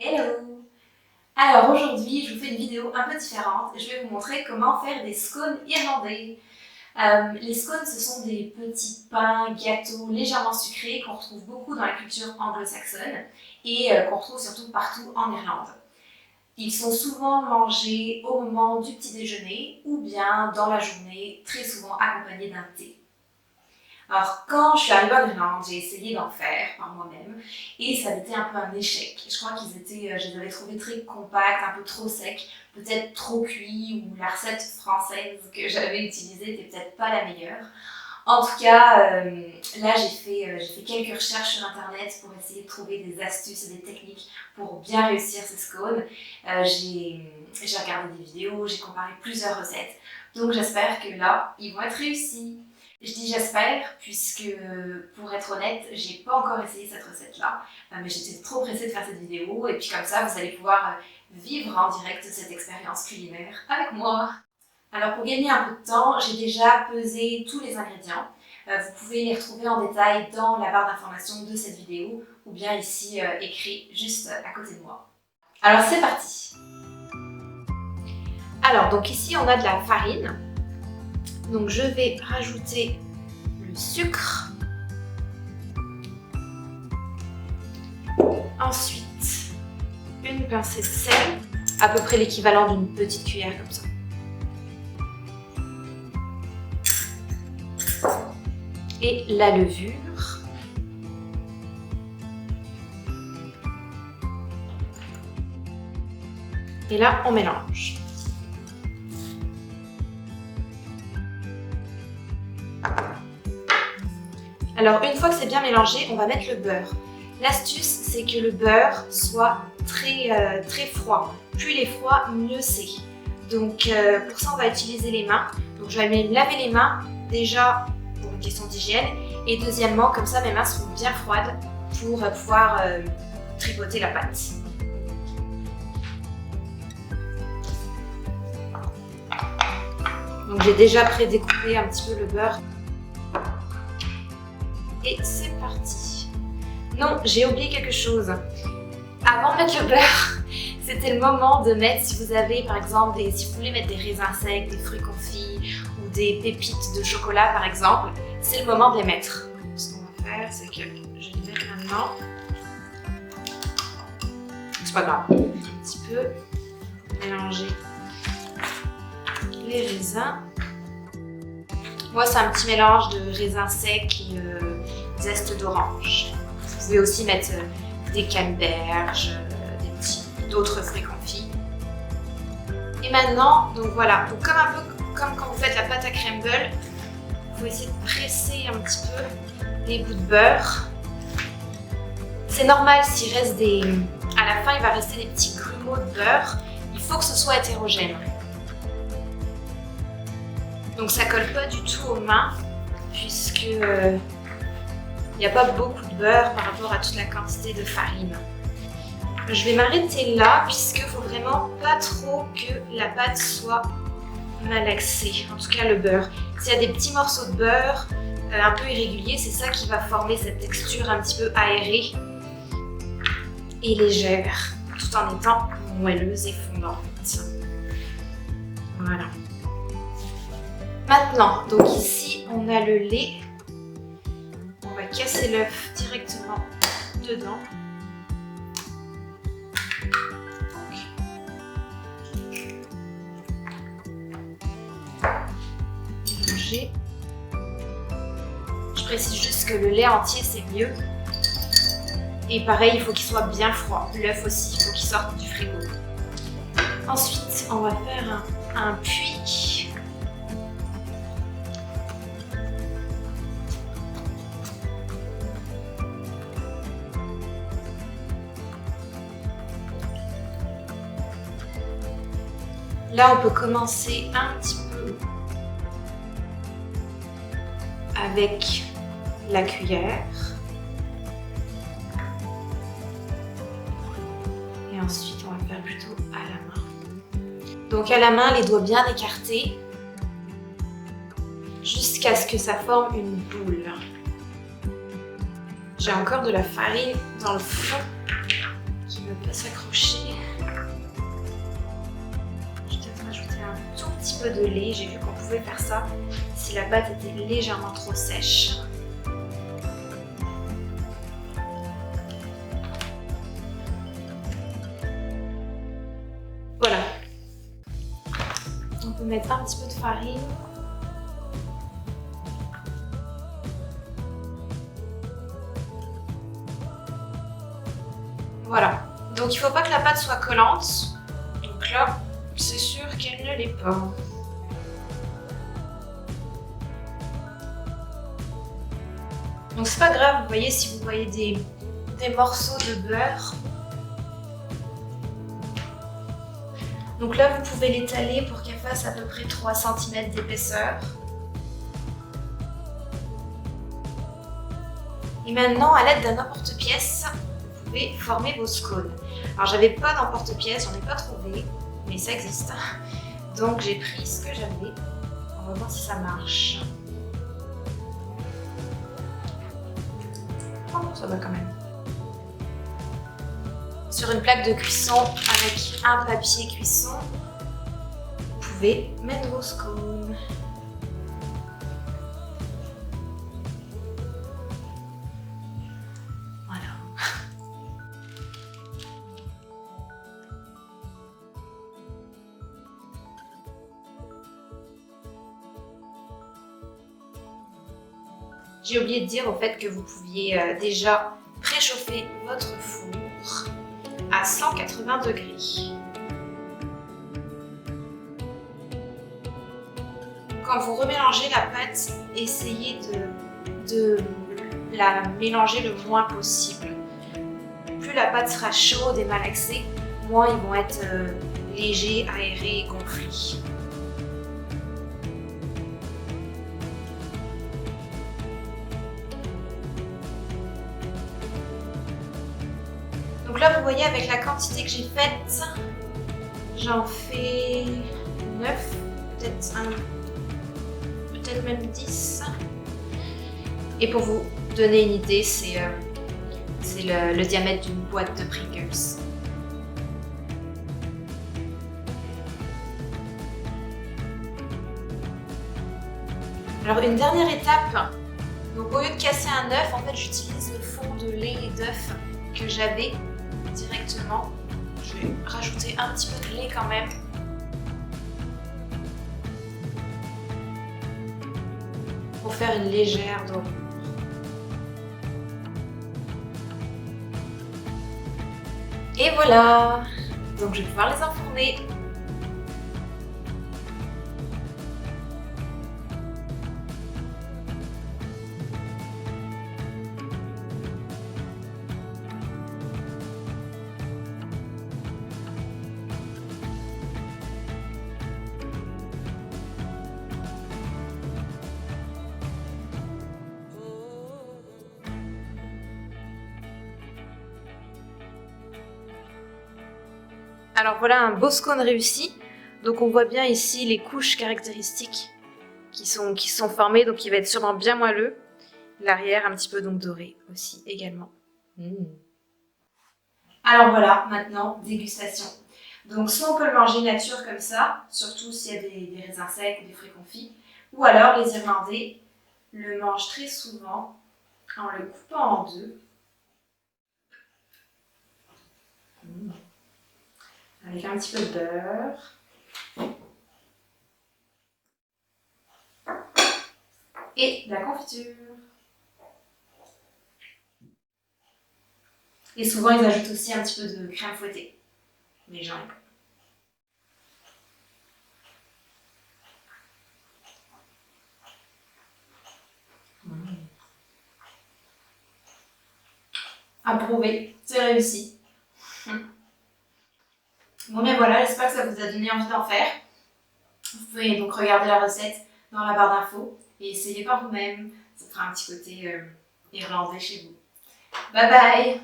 Hello! Alors aujourd'hui, je vous fais une vidéo un peu différente. Je vais vous montrer comment faire des scones irlandais. Les scones, ce sont des petits pains, gâteaux légèrement sucrés qu'on retrouve beaucoup dans la culture anglo-saxonne et qu'on retrouve surtout partout en Irlande. Ils sont souvent mangés au moment du petit déjeuner ou bien dans la journée, très souvent accompagnés d'un thé. Alors, quand je suis arrivée en Irlande, j'ai essayé d'en faire par moi-même et ça a été un peu un échec. Je crois je les avais trouvés très compacts, un peu trop secs, peut-être trop cuits ou la recette française que j'avais utilisée n'était peut-être pas la meilleure. En tout cas, là j'ai fait quelques recherches sur internet pour essayer de trouver des astuces et des techniques pour bien réussir ces scones. J'ai regardé des vidéos, j'ai comparé plusieurs recettes, donc j'espère que là, ils vont être réussis. Je dis j'espère puisque, pour être honnête, j'ai pas encore essayé cette recette-là, mais j'étais trop pressée de faire cette vidéo et puis comme ça, vous allez pouvoir vivre en direct cette expérience culinaire avec moi. Alors pour gagner un peu de temps, j'ai déjà pesé tous les ingrédients. Vous pouvez les retrouver en détail dans la barre d'information de cette vidéo ou bien ici écrit juste à côté de moi. Alors c'est parti! Alors donc ici on a de la farine. Donc je vais rajouter le sucre. Ensuite, une pincée de sel, à peu près l'équivalent d'une petite cuillère comme ça. Et la levure. Et là, on mélange. Alors, une fois que c'est bien mélangé, on va mettre le beurre. L'astuce, c'est que le beurre soit très froid. Plus il est froid, mieux c'est. Donc, pour ça, on va utiliser les mains. Donc, je vais me laver les mains, déjà pour une question d'hygiène. Et deuxièmement, comme ça, mes mains seront bien froides pour pouvoir tripoter la pâte. Donc, j'ai déjà pré-découpé un petit peu le beurre. Et c'est parti. Non, j'ai oublié quelque chose. Avant de mettre le beurre, c'était le moment de mettre, si vous avez par exemple, si vous voulez mettre des raisins secs, des fruits confits ou des pépites de chocolat par exemple, c'est le moment de les mettre. Ce qu'on va faire, c'est que je vais les mettre maintenant. C'est pas grave, un petit peu mélanger les raisins. Moi, c'est un petit mélange de raisins secs et zeste d'orange. Vous pouvez aussi mettre des canneberges, d'autres fruits confits. Et maintenant, donc voilà, donc un peu comme quand vous faites la pâte à crumble, vous essayer de presser un petit peu les bouts de beurre. C'est normal s'il reste à la fin, il va rester des petits grumeaux de beurre. Il faut que ce soit hétérogène. Donc ça colle pas du tout aux mains puisque il n'y a pas beaucoup de beurre par rapport à toute la quantité de farine. Je vais m'arrêter là puisqu'il faut vraiment pas trop que la pâte soit malaxée, en tout cas le beurre. S'il y a des petits morceaux de beurre un peu irréguliers, c'est ça qui va former cette texture un petit peu aérée et légère, tout en étant moelleuse et fondante. Voilà. Maintenant, donc ici, on a le lait. On va casser l'œuf directement dedans. Mélanger. Je précise juste que le lait entier, c'est mieux. Et pareil, il faut qu'il soit bien froid. L'œuf aussi, il faut qu'il sorte du frigo. Ensuite, on va faire un puits. Là, on peut commencer un petit peu avec la cuillère. Et ensuite, on va faire plutôt à la main. Donc à la main, les doigts bien écartés jusqu'à ce que ça forme une boule. J'ai encore de la farine dans le fond qui ne pas s'accrocher. Je vais peut-être rajouter un tout petit peu de lait. J'ai vu qu'on pouvait faire ça si la pâte était légèrement trop sèche. Voilà. On peut mettre un petit peu de farine. Voilà. Donc il ne faut pas que la pâte soit collante. Donc là, c'est sûr qu'elle ne l'est pas. Donc c'est pas grave, vous voyez, si vous voyez des morceaux de beurre. Donc là, vous pouvez l'étaler pour qu'elle fasse à peu près 3 cm d'épaisseur. Et maintenant, à l'aide d'un emporte-pièce, vous pouvez former vos scones. Alors, j'avais pas d'emporte-pièce, j'en ai pas trouvé, mais ça existe. Donc, j'ai pris ce que j'avais. On va voir si ça marche. Oh, ça va quand même. Sur une plaque de cuisson avec un papier cuisson, vous pouvez mettre vos scones. Voilà. J'ai oublié de dire au fait que vous pouviez déjà préchauffer votre four à 180 degrés. Quand vous remélangez la pâte, essayez de la mélanger le moins possible. Plus la pâte sera chaude et malaxée, moins ils vont être légers, aérés et gonflés. Donc là, vous voyez, avec la quantité que j'ai faite, j'en fais 9, peut-être même 10. Et pour vous donner une idée, c'est le diamètre d'une boîte de Pringles. Alors une dernière étape, donc au lieu de casser un œuf, en fait j'utilise le fond de lait et d'œuf que j'avais directement. Je vais rajouter un petit peu de lait quand même. Pour faire une légère dorure. Et voilà! Donc je vais pouvoir les enfourner. Alors voilà un beau scone réussi. Donc on voit bien ici les couches caractéristiques qui sont formées, donc il va être sûrement bien moelleux. L'arrière un petit peu donc doré aussi également. Alors voilà, maintenant dégustation. Donc soit on peut le manger nature comme ça, surtout s'il y a des raisins secs ou des fruits confits, ou alors les Irlandais le mangent très souvent en le coupant en deux. Avec un petit peu de beurre. Et de la confiture. Et souvent, ils ajoutent aussi un petit peu de crème fouettée. Mais j'en ai pas. Approuvé, c'est réussi. Bon mais voilà, j'espère que ça vous a donné envie d'en faire. Vous pouvez donc regarder la recette dans la barre d'infos et essayer par vous-même. Ça fera un petit côté irlandais chez vous. Bye bye!